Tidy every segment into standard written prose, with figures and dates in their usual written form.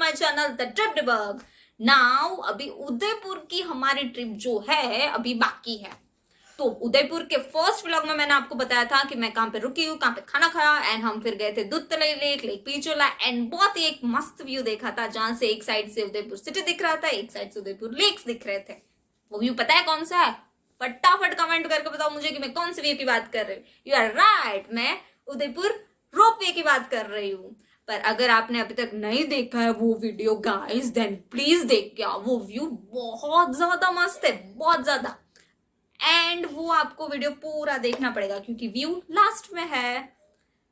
My channel the trip debug. Now अभी उदयपुर की हमारी ट्रिप जो है अभी बाकी है। तो उदयपुर के फर्स्ट व्लॉग में मैंने आपको बताया था कि मैं कहाँ पे रुकी हूँ, कहाँ पे खाना खाया, एंड हम फिर गए थे Doodhtalai lake, lake Pichola, and बहुत ही एक मस्त व्यू देखा था जहां से एक साइड से उदयपुर सिटी दिख रहा था, एक साइड से उदयपुर लेक्स दिख रहे थे। वो व्यू पता है कौन सा है? फटाफट कमेंट करके बताओ मुझे कि मैं कौन से व्यू की बात कर रही हूँ। यू आर राइट, मैं उदयपुर रोपवे की बात कर रही हूँ। पर अगर आपने अभी तक नहीं देखा है वो वीडियो गाइस, देन प्लीज देख के आओ। वो व्यू बहुत ज्यादा मस्त है, बहुत ज्यादा। एंड वो आपको वीडियो पूरा देखना पड़ेगा क्योंकि व्यू लास्ट में है।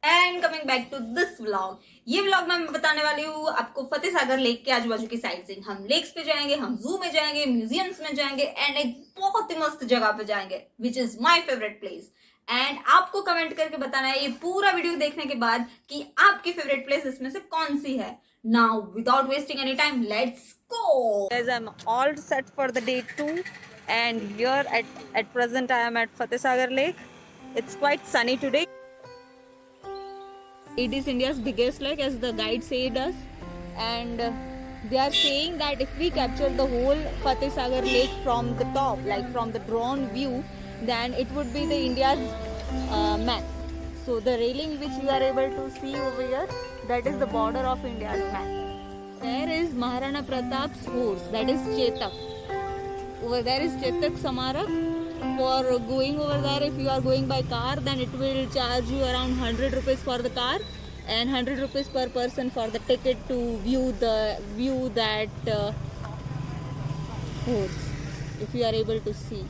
And coming back to this vlog, ये व्लॉग में मैं बताने वाली हूँ आपको फतेह सागर लेक के आजू बाजू की साइड से। हम लेक्स पे जाएंगे, हम जू में जाएंगे, म्यूजियम्स में जाएंगे, एंड एक बहुत ही मस्त जगह पे जाएंगे which is my favourite place. And आपको कमेंट करके बताना है ये पूरा वीडियो देखने के बाद कि आपकी फेवरेट प्लेस इसमें से कौन सी है। Now without wasting any time, let's go. Guys, I'm all set for the day 2 and here at present I am at Fateh Sagar Lake. It's quite sunny today. It is India's biggest lake as the guide said us, and they are saying that if we capture the whole Fateh Sagar Lake from the top, like from the drone view, then it would be the India's map. So the railing which you are able to see over here, that is the border of India's map. There is Maharana Pratap's horse, that is Chetak. Over there is Chetak Samarak. For going over there, if you are going by car, then it will charge you around 100 rupees for the car and 100 rupees per person for the ticket to view that horse, if you are able to see.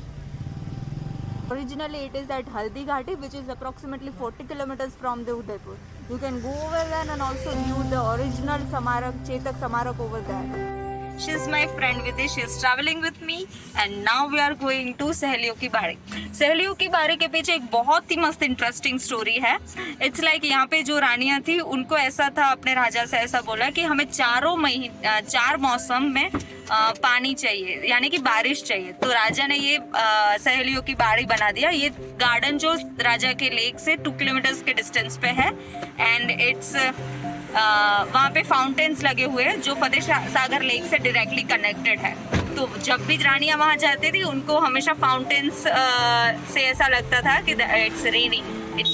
Originally it is at Haldi Ghati, which is approximately 40 kilometers from the Udaipur. You can go over there and also view the original Samarak, Chetak Samarak over there. She is my friend Vidhi. She is traveling with me and now we are going to सहेलियों की बाड़ी। सहेलियों की बाड़ी के पीछे एक बहुत ही मस्त इंटरेस्टिंग स्टोरी है। इट्स लाइक यहाँ पे जो रानियां थी उनको ऐसा था, अपने राजा से ऐसा बोला कि हमें 4 मौसम में पानी चाहिए, यानी कि बारिश चाहिए। तो राजा ने ये सहेलियों की बाड़ी बना दिया। ये गार्डन जो राजा के लेक से 2 किलोमीटर के डिस्टेंस पे है एंड इट्स वहाँ पे फाउंटेन्स लगे हुए हैं जो फतेह सागर लेक से डायरेक्टली कनेक्टेड है। तो जब भी रानियां वहाँ जाती थी उनको हमेशा फाउंटेन्स से ऐसा लगता था कि इट्स रेनिंग, इट्स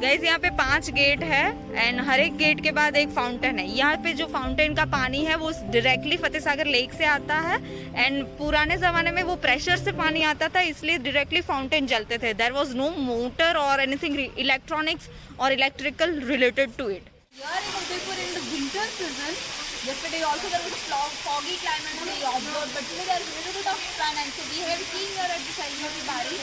गाइस। यहाँ पे 5 गेट है एंड हर एक गेट के बाद एक फाउंटेन है। यहाँ पे जो फाउंटेन का पानी है वो डायरेक्टली फतेह सागर लेक से आता है एंड पुराने जमाने में वो प्रेशर से पानी आता था, इसलिए डायरेक्टली फाउंटेन चलते थे। देयर वाज नो मोटर और एनीथिंग इलेक्ट्रॉनिक्स और electrical related to it. Here in Udaipur in the winter season, yesterday also there was a foggy climate we observed, but today there is a little bit of sun, and so we have seen here at the Sehliyon ki Baari.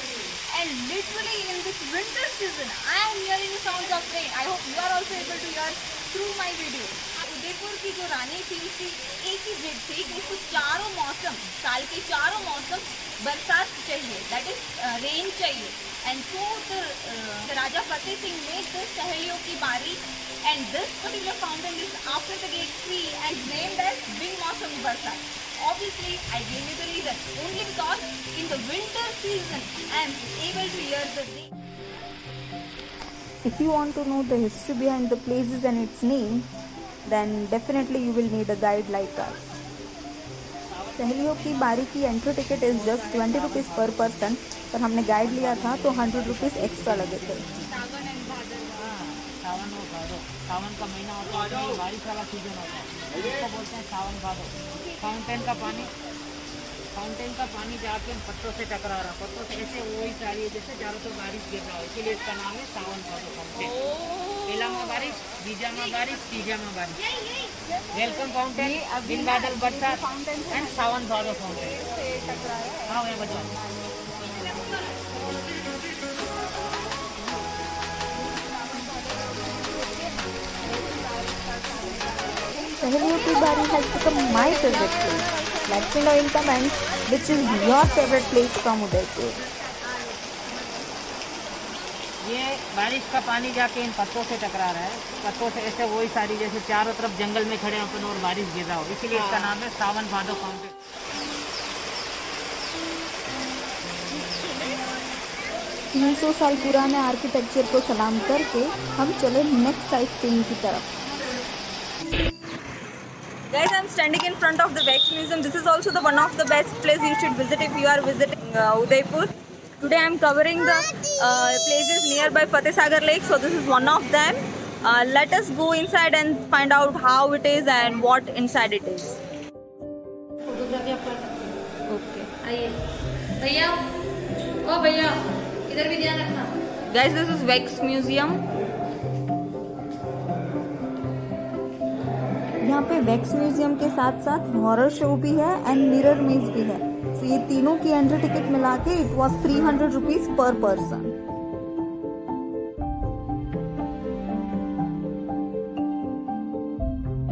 And literally in this winter season, I am hearing the sounds of rain. I hope you are also able to hear through my video. Udaipur की जो रानी थी उसकी एक ही जिद थी कि उसको चारों मौसम, साल के चारों मौसम बरसात चाहिए, दैट इज रेन चाहिए। And so the Raja Fateh Singh made this सहेलियों की बारी, and this particular fountain is after the gate 3 and named as बिन मौसम बरसात. Obviously, I gave you the reason only because in the winter season I am able to hear the rain. If you want to know the history behind the places and its name, then definitely you will need a guide like us. सहेलियों की बारी की entry ticket is just 20 rupees पर person, पर हमने guide लिया था तो 100 रुपीज़ एक्स्ट्रा लगे थे। सावन का महीना होता है, बारिश वाला सीजन होता है, इसको बोलते हैं सावन भादो। फाउंटेन का पानी जाके पत्तों से टकरा रहा, पत्तों से ऐसे वही सारी जैसे चारों तो बारिश गिर रहा हो, इसीलिए इसका नाम है सावन भादो फाउंटेन। पहला में बारिश, बीजा में बारिश, तीजा में बारिश। वेलकम फाउंटेन, बिन बादल बरसात एंड सावन भादो फाउंटेन। हाँ मैं बता सहेलियों की बारी has become my favorite place. Let me know in comments which is your favorite place from Udaipur. ये बारिश का पानी जाके इन पत्तों से टकरा रहा है, पत्तों से ऐसे वही सारी जैसे चारों तरफ जंगल में खड़े अपन और बारिश गिर रहा हो, इसीलिए इसका नाम है सावन भादो फाउंटेन। 300 साल पुराने आर्किटेक्चर को सलाम करके हम चले नेक्स्ट साइट सीइंग की तरफ। Guys, I'm standing in front of the Wax Museum. This is also the one of the best place you should visit if you are visiting Udaipur. Today I'm covering the places nearby Fateh Sagar Lake. So this is one of them. Let us go inside and find out how it is and what inside it is. Photography आप कर सकते हैं। Okay. आइए भैया, ओ भैया, इधर भी ध्यान रखना। Guys, this is Wax Museum. यहाँ पे वैक्स म्यूजियम के साथ साथ हॉरर शो भी है एंड मिरर मेज भी है। तो ये तीनों की एंट्री टिकट मिला के it was 300 rupees per person.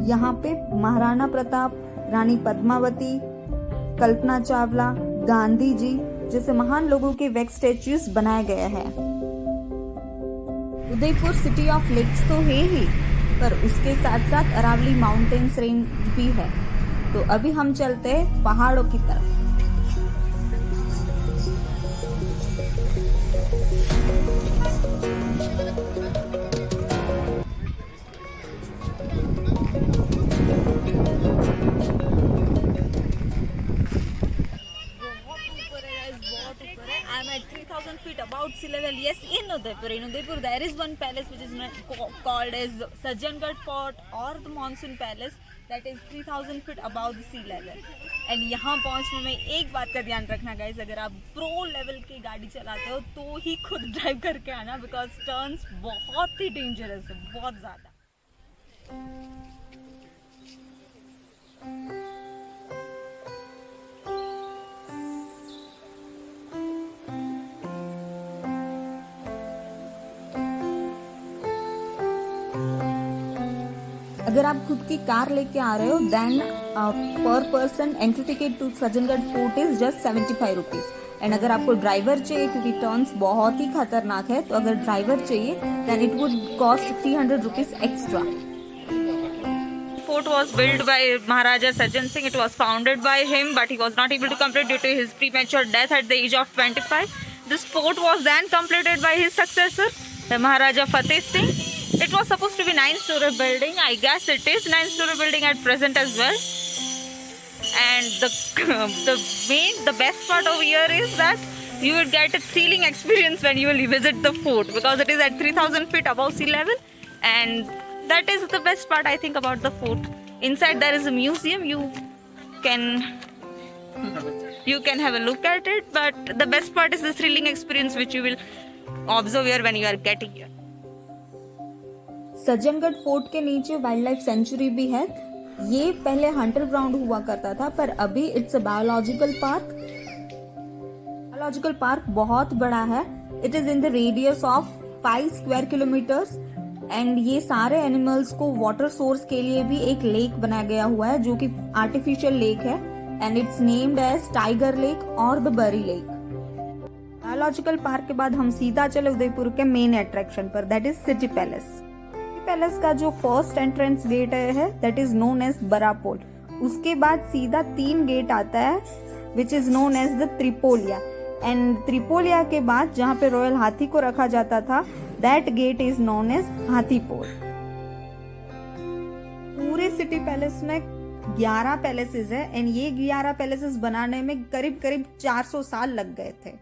यहाँ पे महाराणा प्रताप, रानी पद्मावती, कल्पना चावला, गांधी जी जैसे महान लोगों के वैक्स स्टैच्यूज बनाए गए हैं। उदयपुर सिटी ऑफ लेक्स तो है ही, पर उसके साथ साथ अरावली माउंटेन्स रेंज भी है। तो अभी हम चलते हैं पहाड़ों की तरफ। I'm at 3000 feet above sea level. Yes, in Udaipur. In Udaipur, there is one palace which is called as Sajjangarh Fort or the Monsoon Palace. That is 3000 feet above the sea level. And यहाँ पहुँचने में एक बात का ध्यान रखना guys, अगर आप प्रो लेवल की गाड़ी चलाते हो तो ही खुद ड्राइव करके आना, बिकॉज टर्न्स बहुत ही डेंजरस है, बहुत ज़्यादा। अगर आप खुद की कार लेके आ रहे हो then per person entry ticket to Sajjangarh fort is just 75 rupees. And अगर आपको ड्राइवर चाहिए क्योंकि टर्न्स बहुत ही खतरनाक है, तो अगर ड्राइवर चाहिए then it would cost 300 rupees extra. Fort was built by Maharaja Sajjan Singh. It was founded by him, but he was not able to complete due to his premature death at the age of 25. This fort was then completed by his successor, the Maharaja Fateh Singh. It was supposed to be 9-story building. I guess it is 9-story building at present as well. And the best part over here is that you will get a thrilling experience when you will visit the fort, because it is at 3000 feet above sea level, and that is the best part I think about the fort. Inside there is a museum. You can have a look at it, but the best part is the thrilling experience which you will observe here when you are getting here. Sajjangarh fort के नीचे wild life sanctuary भी है। ये पहले Hunter ground हुआ करता था, पर अभी it's a biological park. Biological park बहुत बड़ा है। It is in the radius of 5 square kilometres and ये सारे एनिमल्स को वाटर सोर्स के लिए भी एक लेक बनाया गया हुआ है, जो कि आर्टिफिशियल लेक है and it's named as tiger lake और the Badi lake. Biological park के बाद हम सीधा चले उदयपुर के मेन अट्रैक्शन पर, that is city palace. Palace का जो फर्स्ट एंट्रेंस गेट है that is known as Barapol. उसके बाद सीधा 3 गेट आता है which is known as the Tripolia. And Tripolia के बाद जहाँ पे रॉयल हाथी को रखा जाता था that gate is known as Hathipol. पूरे सिटी पैलेस में 11 पैलेसेस है एंड ये 11 पैलेसेस बनाने में करीब करीब 400 साल लग गए थे।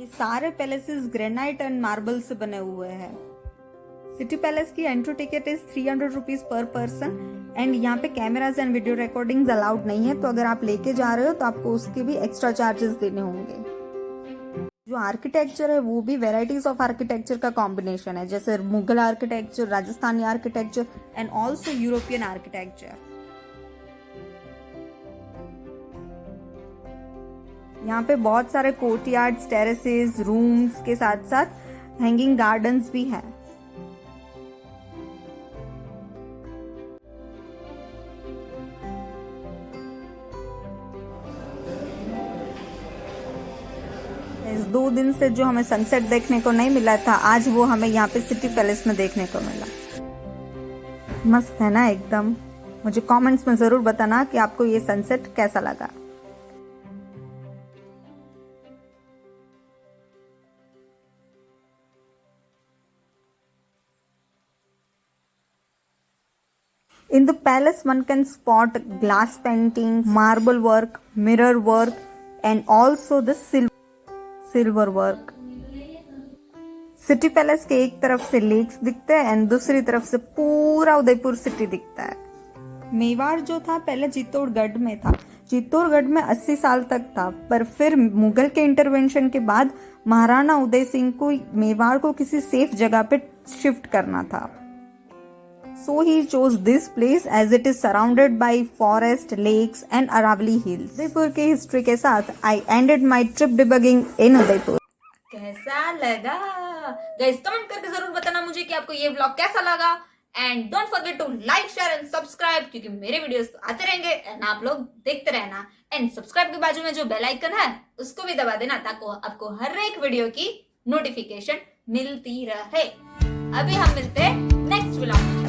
ये सारे पैलेसेस ग्रेनाइट एंड मार्बल से बने हुए हैं। सिटी पैलेस की entry ticket is 300 rupees per person and यहाँ पे cameras and video recordings allowed नहीं है, तो अगर आप लेके जा रहे हो तो आपको उसके भी एक्स्ट्रा चार्जेस देने होंगे। जो आर्किटेक्चर है वो भी वेराइटीज ऑफ आर्किटेक्चर का कॉम्बिनेशन है, जैसे Mughal architecture, Rajasthani architecture and also European architecture. यहाँ पे बहुत सारे कोर्टयार्ड्स, टेरेसेस, रूम्स के साथ साथ हैंगिंग गार्डन्स भी हैं। इस 2 दिन से जो हमें सनसेट देखने को नहीं मिला था, आज वो हमें यहाँ पे सिटी पैलेस में देखने को मिला। मस्त है ना एकदम। मुझे कमेंट्स में जरूर बताना कि आपको ये सनसेट कैसा लगा। In the palace, one can spot glass painting, marble work, mirror work, and also the silver work. City palace के एक तरफ से लेक्स दिखते हैं एंड दूसरी तरफ से पूरा उदयपुर सिटी दिखता है. मेवाड़ जो था पहले चित्तौड़गढ़ में था. चित्तौड़गढ़ में 80 साल तक था, पर फिर मुगल के इंटरवेंशन के बाद महाराणा उदय सिंह को मेवाड़ को किसी सेफ जगह पे शिफ्ट करना था. So he chose this place as it is surrounded by forest, lakes and Aravali hills. Udaipur की हिस्ट्री के साथ I ended my trip debugging in Udaipur. कैसा लगा गाइस? कमेंट करके जरूर बताना मुझे कि आपको ये व्लॉग कैसा लगा. And don't forget to like, share and subscribe, क्योंकि मेरे वीडियोस तो आते रहेंगे एंड आप लोग देखते रहना. एंड सब्सक्राइब के बाजू में जो बेल आइकन है उसको भी दबा देना ताकि आपको हर एक वीडियो की नोटिफिकेशन मिलती रहे. अभी हम मिलते हैं नेक्स्ट व्लॉग.